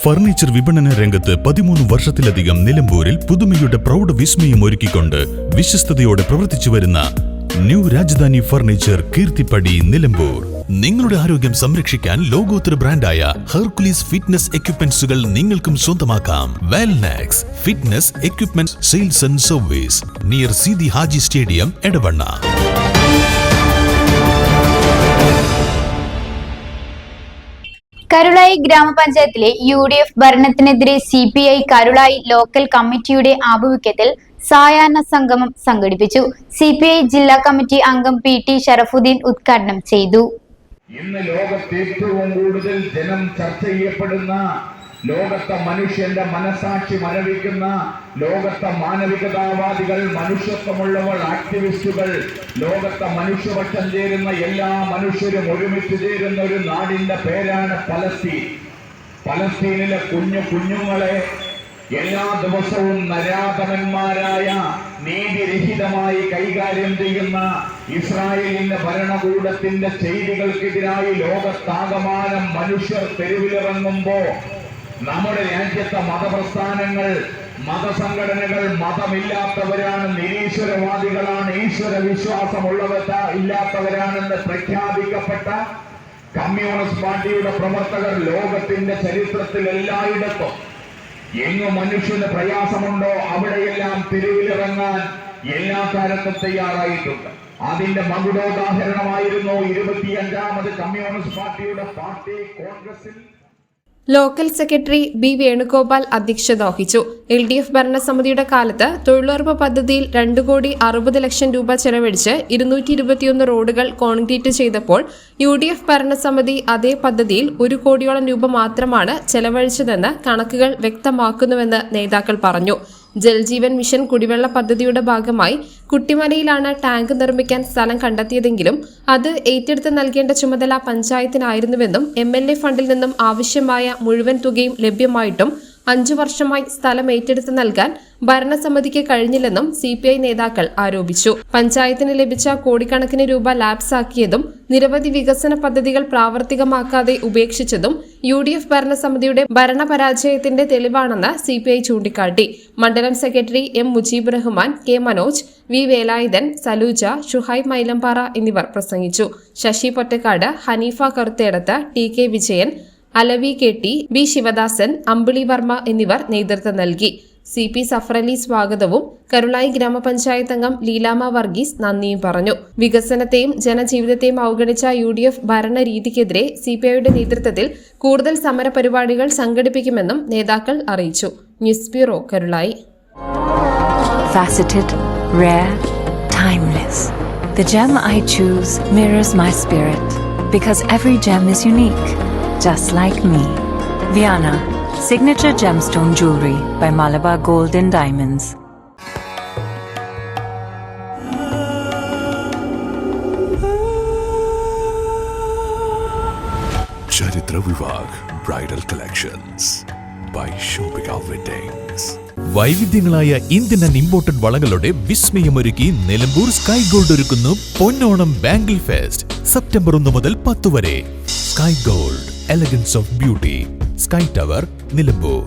Furniture വിപണന രംഗത്ത് 13 വർഷത്തിലധികം നിലമ്പൂരിൽ പുതുമയുടെ പ്രൗഢ വിസ്മയം ഒരുക്കിക്കൊണ്ട് വിശ്വസ്തയോടെ പ്രവർത്തിച്ചു വരുന്ന ന്യൂ രാജധാനി ഫർണിച്ചർ കീർത്തിപ്പടി നിലമ്പൂർ. നിങ്ങളുടെ ആരോഗ്യം സംരക്ഷിക്കാൻ ലോകോത്തര ബ്രാൻഡായ ഹെർക്കുലീസ് ഫിറ്റ്നസ് എക്യുപ്മെന്റ്സുകൾ നിങ്ങൾക്കും സ്വന്തമാക്കാം. Wellnex fitness equipment sales and service near Seethi Haji stadium, Edavanna. Karulayi ഗ്രാമപഞ്ചായത്തിലെ UDF ഭരണത്തിനെതിരെ CPI കരുളായി ലോക്കൽ കമ്മിറ്റിയുടെ ആഭിമുഖ്യത്തിൽ സായാഹ്ന സംഗമം സംഘടിപ്പിച്ചു. CPI ജില്ലാ കമ്മിറ്റി അംഗം PT ഷറഫുദ്ദീൻ ഉദ്ഘാടനം ചെയ്തു. ഇന്ന് ലോകത്ത് ഏറ്റവും കൂടുതൽ ജനം ചർച്ച ചെയ്യപ്പെടുന്ന, ലോകത്തെ മനുഷ്യന്റെ മനസാക്ഷി മരവിക്കുന്ന, ലോകത്തെ മാനവികതാവാദികൾ, മനുഷ്യത്വമുള്ളവർ, ആക്ടിവിസ്റ്റുകൾ, ലോകത്തെ മനുഷ്യപക്ഷം ചേരുന്ന എല്ലാ മനുഷ്യരും ഒരുമിച്ച് ചേരുന്ന ഒരു നാടിന്റെ പേരാണ് പലസ്തീൻ. പലസ്തീനിലെ കുഞ്ഞുങ്ങളെ എല്ലാ ദിവസവും നരാധമന്മാരായ, നീതിരഹിതമായി കൈകാര്യം ചെയ്യുന്ന ഇസ്രായേലിന്റെ ഭരണകൂടത്തിന്റെ ചെയ്തികൾക്കെതിരായി ലോകത്താകമാനം മനുഷ്യർ തെരുവിലിറങ്ങുമ്പോ നമ്മുടെ രാജ്യത്തെ മതപ്രസ്ഥാനങ്ങൾ, മതസംഘടനകൾ മതമില്ലാത്തവരാണ്, നിരീശ്വരവാദികളാണ്, ഈശ്വര വിശ്വാസമുള്ളവരില്ലാത്തവരാണെന്ന് പ്രഖ്യാപിക്കപ്പെട്ട കമ്മ്യൂണിസ്റ്റ് പാർട്ടിയുടെ പ്രവർത്തകർ ലോകത്തിന്റെ ചരിത്രത്തിൽ എല്ലായിടത്തും എങ്ങു മനുഷ്യന് പ്രയാസമുണ്ടോ അവിടെയെല്ലാം തെരുവിലിറങ്ങാൻ എല്ലാ കാലത്തും തയ്യാറായിട്ടുണ്ട്. അതിന്റെ മകുടോദാഹരണമായിരുന്നു 25ാമത് കമ്മ്യൂണിസ്റ്റ് പാർട്ടിയുടെ പാർട്ടി കോൺഗ്രസിൽ ലോക്കൽ സെക്രട്ടറി B. വേണുഗോപാൽ അധ്യക്ഷത വഹിച്ചു. LDF ഭരണസമിതിയുടെ കാലത്ത് തൊഴിലുറപ്പ് പദ്ധതിയിൽ 2,60 ലക്ഷം രൂപ ചെലവഴിച്ച് 221 റോഡുകൾ കോൺക്രീറ്റ് ചെയ്തപ്പോൾ UDF ഭരണസമിതി അതേ പദ്ധതിയിൽ 1 കോടിയോളം രൂപ മാത്രമാണ് ചെലവഴിച്ചതെന്ന് കണക്കുകൾ വ്യക്തമാക്കുന്നുവെന്ന് നേതാക്കൾ പറഞ്ഞു. ജൽജീവൻ മിഷൻ കുടിവെള്ള പദ്ധതിയുടെ ഭാഗമായി കുട്ടിമലയിലാണ് ടാങ്ക് നിർമ്മിക്കാൻ സ്ഥലം കണ്ടെത്തിയതെങ്കിലും അത് ഏറ്റെടുത്ത് നൽകേണ്ട ചുമതല പഞ്ചായത്തിനായിരുന്നുവെന്നും MLA ഫണ്ടിൽ നിന്നും ആവശ്യമായ മുഴുവൻ തുകയും ലഭ്യമായിട്ടും 5 വർഷമായി സ്ഥലം ഏറ്റെടുത്ത് നൽകാൻ ഭരണസമിതിക്ക് കഴിഞ്ഞില്ലെന്നും CPI നേതാക്കൾ ആരോപിച്ചു. പഞ്ചായത്തിന് ലഭിച്ച കോടിക്കണക്കിന് രൂപ ലാപ്സാക്കിയതും നിരവധി വികസന പദ്ധതികൾ പ്രാവർത്തികമാക്കാതെ ഉപേക്ഷിച്ചതും UDF ഭരണസമിതിയുടെ ഭരണപരാജയത്തിന്റെ തെളിവാണെന്ന് CPI ചൂണ്ടിക്കാട്ടി. മണ്ഡലം secretary M. Mujeeb Rahman, K. Manoj, V. Velayudhan, Saluja, Shuhaib Mylampara എന്നിവർ പ്രസംഗിച്ചു. Sasi Pottekkatt, Haneefa Karuthedath, TK Vijayan, Alavi KT, B. Sivadasan, അമ്പിളി വർമ്മ എന്നിവർ നേതൃത്വം നൽകി. CP സഫറലി സ്വാഗതവും കരുളായി ഗ്രാമപഞ്ചായത്ത് അംഗം ലീലാമ വർഗീസ് നന്ദിയും പറഞ്ഞു. വികസനത്തെയും ജനജീവിതത്തെയും അവഗണിച്ച UDF ഭരണരീതിക്കെതിരെ CPIയുടെ നേതൃത്വത്തിൽ കൂടുതൽ സമരപരിപാടികൾ സംഘടിപ്പിക്കുമെന്നും നേതാക്കൾ അറിയിച്ചു. News bureau, Karulayi. Faceted, rare, timeless. The gem I choose mirrors my spirit because every gem is unique. Just like me. Viana, signature gemstone jewelry by Malabar Gold and Diamonds. Charitra Vivag Bridal Collections by Shobhika Weddings. വൈവിധ്യങ്ങളായ Indian and imported വളകളുടെ വിസ്മയമൊരുക്കി Nilambur sky gold ഒരുക്കുന്നു പൊന്നോണം bangle fest. September 1 മുതൽ 10 വരെ. Sky gold, elegance of beauty, sky tower, Nilambur.